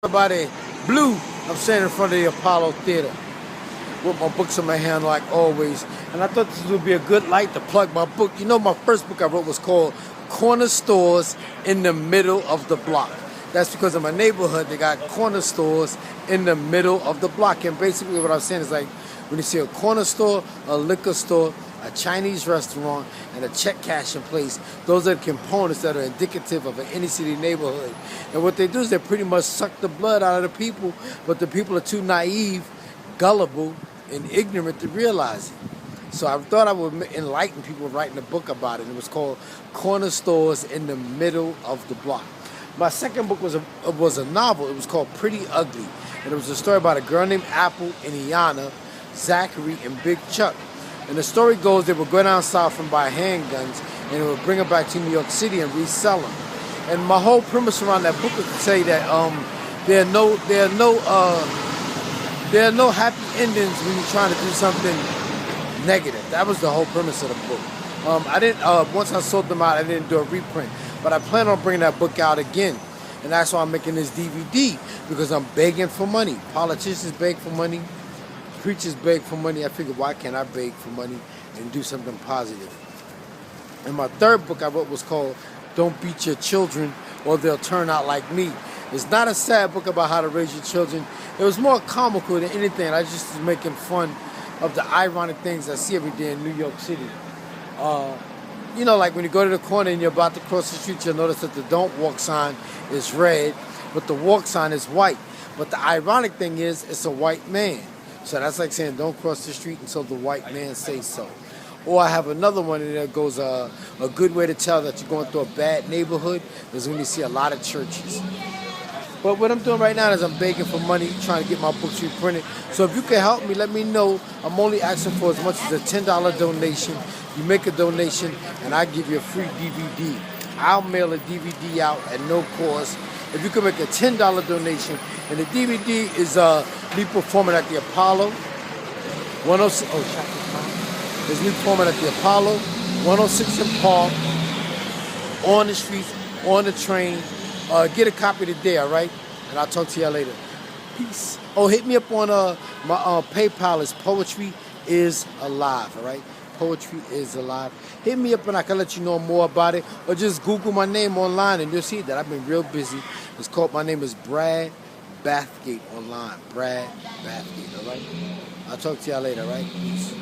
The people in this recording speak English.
Everybody, Blue, I'm standing in front of the Apollo Theater with my books in my hand like always. And I thought this would be a good light to plug my book. You know, my first book I wrote was called Corner Stores in the Middle of the Block. That's because in my neighborhood, they got corner stores in the middle of the block. And basically what I'm saying is like, when you see a corner store, a liquor store, a Chinese restaurant, and a check cashing place, those are the components that are indicative of an inner city neighborhood. And what they do is they pretty much suck the blood out of the people, but the people are too naive, gullible, and ignorant to realize it. So I thought I would enlighten people writing a book about it. It was called Corner Stores in the Middle of the Block. My second book was a novel. It was called Pretty Ugly. And it was a story about a girl named Apple and Iana, Zachary, and Big Chuck. And the story goes they would go down south and buy handguns and they would bring them back to New York City and resell them. And my whole premise around that book was to say that there are no happy endings when you're trying to do something negative. That was the whole premise of the book. I didn't once I sold them out, I didn't do a reprint, but I plan on bringing that book out again. And that's why I'm making this DVD, because I'm begging for money. Politicians beg for money. Preachers beg for money. I figured, why can't I beg for money and do something positive? And my third book I wrote was called Don't Beat Your Children or They'll Turn Out Like Me. It's not a sad book about how to raise your children. It was more comical than anything. I just was making fun of the ironic things I see every day in New York City. You know, like when you go to the corner and you're about to cross the street, you'll notice that the don't walk sign is red, but the walk sign is white. But the ironic thing is, it's a white man. So that's like saying don't cross the street until the white man says so. Or I have another one in there that goes, a good way to tell that you're going through a bad neighborhood is when you see a lot of churches. But what I'm doing right now is I'm begging for money, trying to get my books reprinted. So if you can help me, let me know. I'm only asking for as much as a $10 donation. You make a donation, and I give you a free DVD. I'll mail a DVD out at no cost. If you can make a $10 donation, and the DVD is me performing at the Apollo 106. It's me performing at the Apollo 106 in Park, on the streets, on the train. Get a copy today, all right? And I'll talk to y'all later. Peace. Oh, hit me up on my PayPal is Poetry Is Alive, all right? Poetry Is Alive. Hit me up and I can let you know more about it. Or just Google my name online and you'll see that I've been real busy. It's called, my name is Brad Bathgate online. Brad Bathgate, all right? I'll talk to y'all later, all right? Peace.